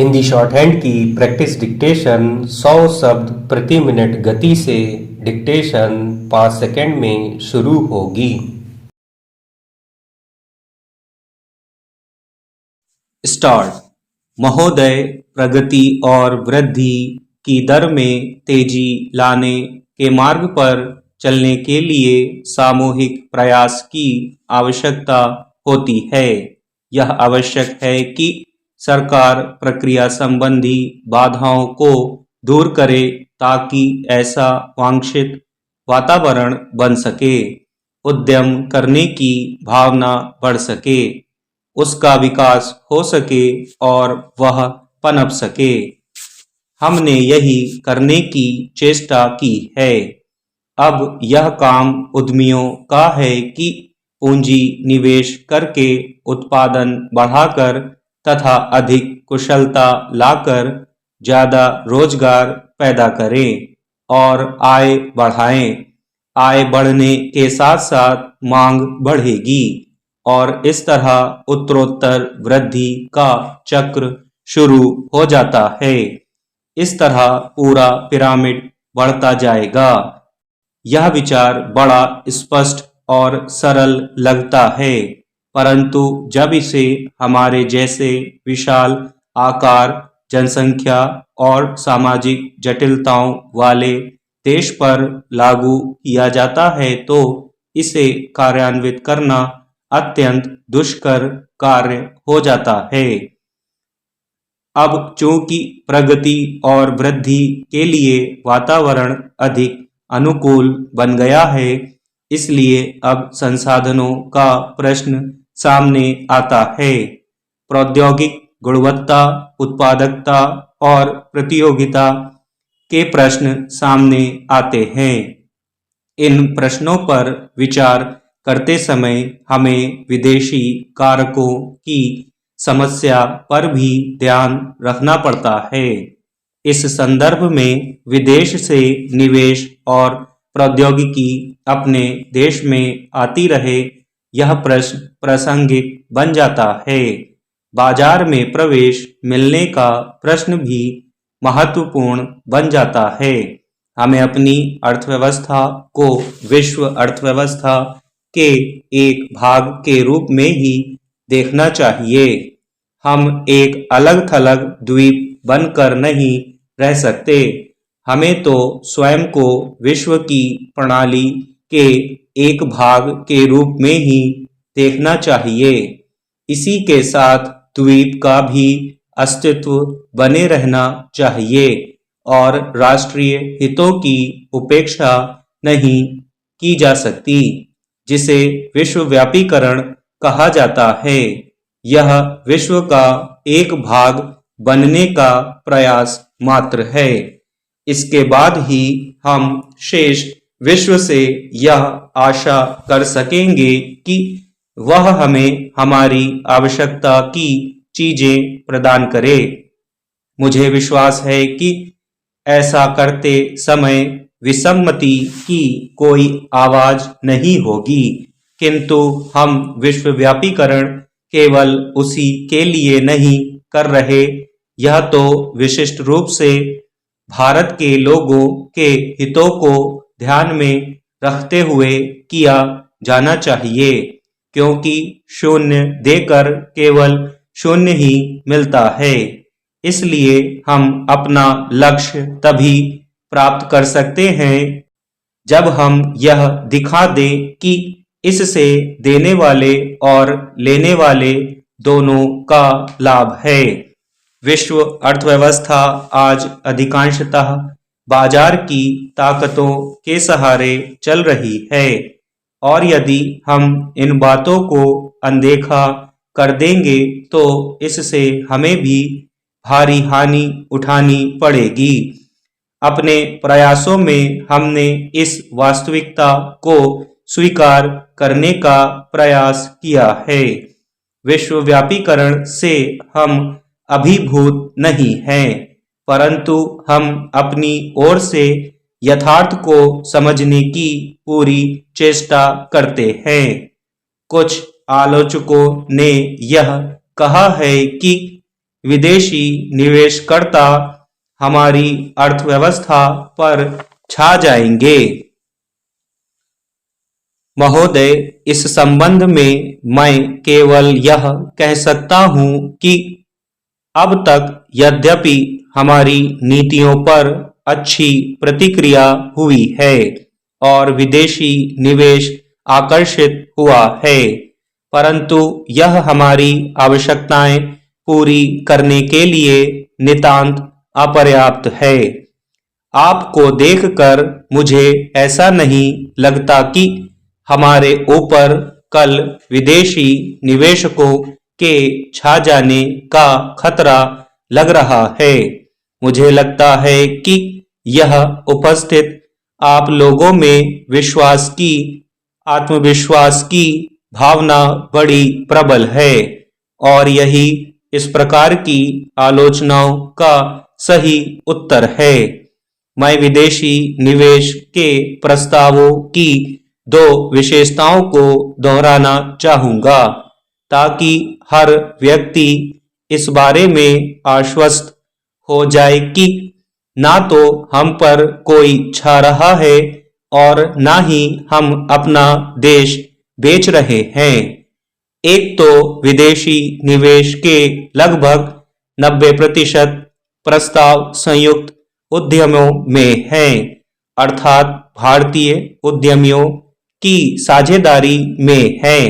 Hindi short hand की practice dictation 100 शब्द प्रति मिनट गति से डिक्टेशन 5 सेकंड में शुरू होगी। स्टार्ट। महोदय, प्रगति और वृद्धि की दर में तेजी लाने के मार्ग पर चलने के लिए सामूहिक प्रयास की आवश्यकता होती है। यह आवश्यक है कि सरकार प्रक्रिया संबंधी बाधाओं को दूर करे ताकि ऐसा वांछित वातावरण बन सके, उद्यम करने की भावना बढ़ सके, उसका विकास हो सके और वह पनप सके। हमने यही करने की चेष्टा की है। अब यह काम उद्यमियों का है कि पूंजी निवेश करके उत्पादन बढ़ाकर तथा अधिक कुशलता लाकर ज्यादा रोजगार पैदा करें और आय बढ़ाएं। आय बढ़ने के साथ साथ मांग बढ़ेगी और इस तरह उत्तरोत्तर वृद्धि का चक्र शुरू हो जाता है। इस तरह पूरा पिरामिड बढ़ता जाएगा। यह विचार बड़ा स्पष्ट और सरल लगता है, परंतु जब इसे हमारे जैसे विशाल आकार, जनसंख्या और सामाजिक जटिलताओं वाले देश पर लागू किया जाता है तो इसे कार्यान्वित करना अत्यंत दुष्कर कार्य हो जाता है। अब चूंकि प्रगति और वृद्धि के लिए वातावरण अधिक अनुकूल बन गया है, इसलिए अब संसाधनों का प्रश्न सामने आता है। प्रौद्योगिक गुणवत्ता, उत्पादकता और प्रतियोगिता के प्रश्न सामने आते हैं। इन प्रश्नों पर विचार करते समय हमें विदेशी कारकों की समस्या पर भी ध्यान रखना पड़ता है। इस संदर्भ में विदेश से निवेश और प्रौद्योगिकी अपने देश में आती रहे, यह प्रश्न प्रासंगिक बन जाता है। बाजार में प्रवेश मिलने का प्रश्न भी महत्वपूर्ण बन जाता है। हमें अपनी अर्थव्यवस्था को विश्व अर्थव्यवस्था के एक भाग के रूप में ही देखना चाहिए। हम एक अलग थलग द्वीप बनकर नहीं रह सकते। हमें तो स्वयं को विश्व की प्रणाली के एक भाग के रूप में ही देखना चाहिए। इसी के साथ द्वीप का भी अस्तित्व बने रहना चाहिए और राष्ट्रीय हितों की उपेक्षा नहीं की जा सकती, जिसे विश्वव्यापीकरण कहा जाता है। यह विश्व का एक भाग बनने का प्रयास मात्र है। इसके बाद ही हम शेष विश्व से यह आशा कर सकेंगे कि वह हमें हमारी आवश्यकता की चीजें प्रदान करे। मुझे विश्वास है कि ऐसा करते समय विसम्मति की कोई आवाज नहीं होगी, किंतु हम विश्वव्यापीकरण केवल उसी के लिए नहीं कर रहे, यह तो विशिष्ट रूप से भारत के लोगों के हितों को ध्यान में रखते हुए किया जाना चाहिए, क्योंकि शून्य देकर केवल शून्य ही मिलता है। इसलिए हम अपना लक्ष्य तभी प्राप्त कर सकते हैं जब हम यह दिखा दें कि इससे देने वाले और लेने वाले दोनों का लाभ है। विश्व अर्थव्यवस्था आज अधिकांशतः बाजार की ताकतों के सहारे चल रही है और यदि हम इन बातों को अनदेखा कर देंगे तो इससे हमें भी भारी हानि उठानी पड़ेगी। अपने प्रयासों में हमने इस वास्तविकता को स्वीकार करने का प्रयास किया है। विश्वव्यापीकरण से हम अभिभूत नहीं हैं, परंतु हम अपनी ओर से यथार्थ को समझने की पूरी चेष्टा करते हैं। कुछ आलोचकों ने यह कहा है कि विदेशी निवेशकर्ता हमारी अर्थव्यवस्था पर छा जाएंगे। महोदय, इस संबंध में मैं केवल यह कह सकता हूं कि अब तक यद्यपि हमारी नीतियों पर अच्छी प्रतिक्रिया हुई है और विदेशी निवेश आकर्षित हुआ है, परंतु यह हमारी आवश्यकताएं पूरी करने के लिए नितांत अपर्याप्त है। आपको देखकर मुझे ऐसा नहीं लगता कि हमारे ऊपर कल विदेशी निवेशकों के छा जाने का खतरा लग रहा है। मुझे लगता है कि यह उपस्थित आप लोगों में आत्मविश्वास की भावना बड़ी प्रबल है और यही इस प्रकार की आलोचनाओं का सही उत्तर है। मैं विदेशी निवेश के प्रस्तावों की दो विशेषताओं को दोहराना चाहूंगा ताकि हर व्यक्ति इस बारे में आश्वस्त हो जाए कि ना तो हम पर कोई छा रहा है और ना ही हम अपना देश बेच रहे हैं। एक तो विदेशी निवेश के लगभग 90% प्रस्ताव संयुक्त उद्यमों में हैं, अर्थात भारतीय उद्यमियों की साझेदारी में हैं।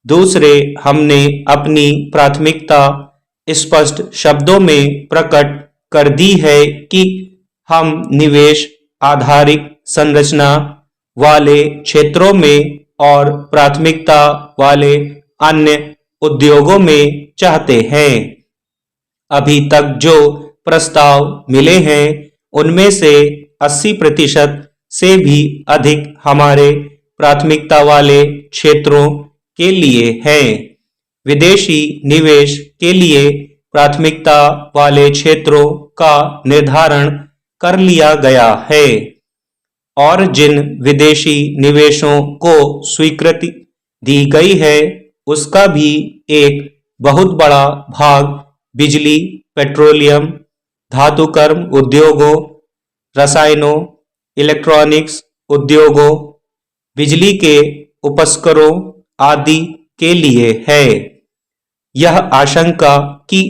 दूसरे, हमने अपनी प्राथमिकता स्पष्ट शब्दों में प्रकट कर दी है कि हम निवेश आधारित संरचना वाले क्षेत्रों में और प्राथमिकता वाले अन्य उद्योगों में चाहते हैं। अभी तक जो प्रस्ताव मिले हैं उनमें से 80% से भी अधिक हमारे प्राथमिकता वाले क्षेत्रों के लिए हैं। विदेशी निवेश के लिए प्राथमिकता वाले क्षेत्रों का निर्धारण कर लिया गया है और जिन विदेशी निवेशों को स्वीकृति दी गई है उसका भी एक बहुत बड़ा भाग बिजली, पेट्रोलियम, धातुकर्म उद्योगों, रसायनों, इलेक्ट्रॉनिक्स उद्योगों, बिजली के उपस्करों आदि के लिए है। यह आशंका कि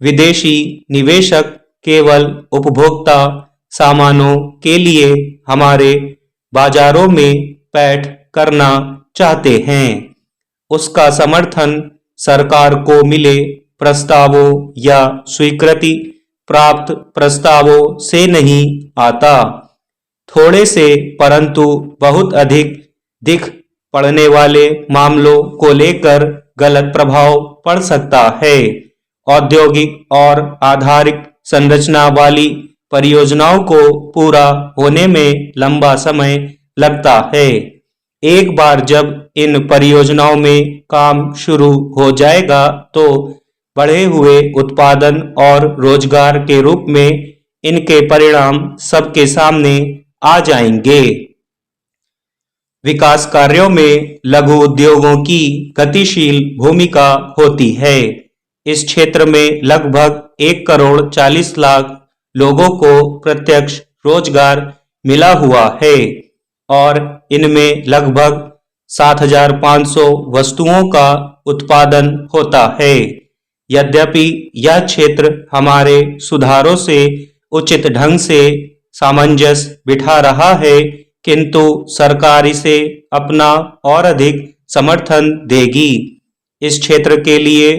विदेशी निवेशक केवल उपभोक्ता सामानों के लिए हमारे बाजारों में पैठ करना चाहते हैं, उसका समर्थन सरकार को मिले प्रस्तावों या स्वीकृति प्राप्त प्रस्तावों से नहीं आता। थोड़े से परंतु बहुत अधिक दिख पड़ने वाले मामलों को लेकर गलत प्रभाव पड़ सकता है। औद्योगिक और आधारिक संरचना वाली परियोजनाओं को पूरा होने में लंबा समय लगता है। एक बार जब इन परियोजनाओं में काम शुरू हो जाएगा तो बढ़े हुए उत्पादन और रोजगार के रूप में इनके परिणाम सबके सामने आ जाएंगे। विकास कार्यों में लघु उद्योगों की गतिशील भूमिका होती है। इस क्षेत्र में लगभग 1,40,00,000 लोगों को प्रत्यक्ष रोजगार मिला हुआ है और इनमें लगभग 7,500 वस्तुओं का उत्पादन होता है। यद्यपि यह क्षेत्र हमारे सुधारों से उचित ढंग से सामंजस्य बिठा रहा है, किंतु सरकार इसे अपना और अधिक समर्थन देगी। इस क्षेत्र के लिए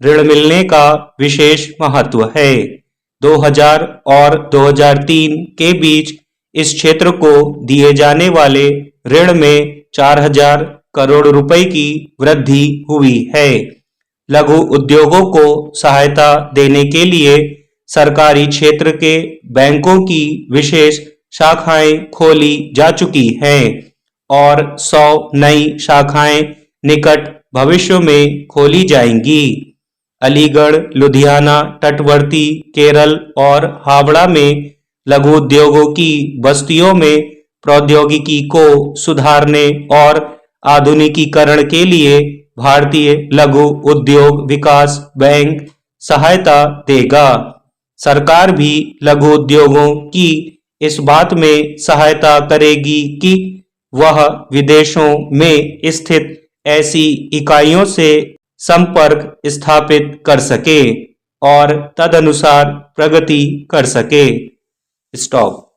ऋण मिलने का विशेष महत्व है। 2000 और 2003 के बीच इस क्षेत्र को दिए जाने वाले ऋण में 4,000 करोड़ रुपए की वृद्धि हुई है। लघु उद्योगों को सहायता देने के लिए सरकारी क्षेत्र के बैंकों की विशेष शाखाएं खोली जा चुकी हैं और 100 नई शाखाएं निकट भविष्य में खोली जाएंगी। अलीगढ़, लुधियाना, तटवर्ती केरल और हावड़ा में लघु उद्योगों की बस्तियों में प्रौद्योगिकी को सुधारने और आधुनिकीकरण के लिए भारतीय लघु उद्योग विकास बैंक सहायता देगा। सरकार भी लघु उद्योगों की इस बात में सहायता करेगी कि वह विदेशों में स्थित ऐसी इकाइयों से संपर्क स्थापित कर सके और तदनुसार प्रगति कर सके। स्टॉप।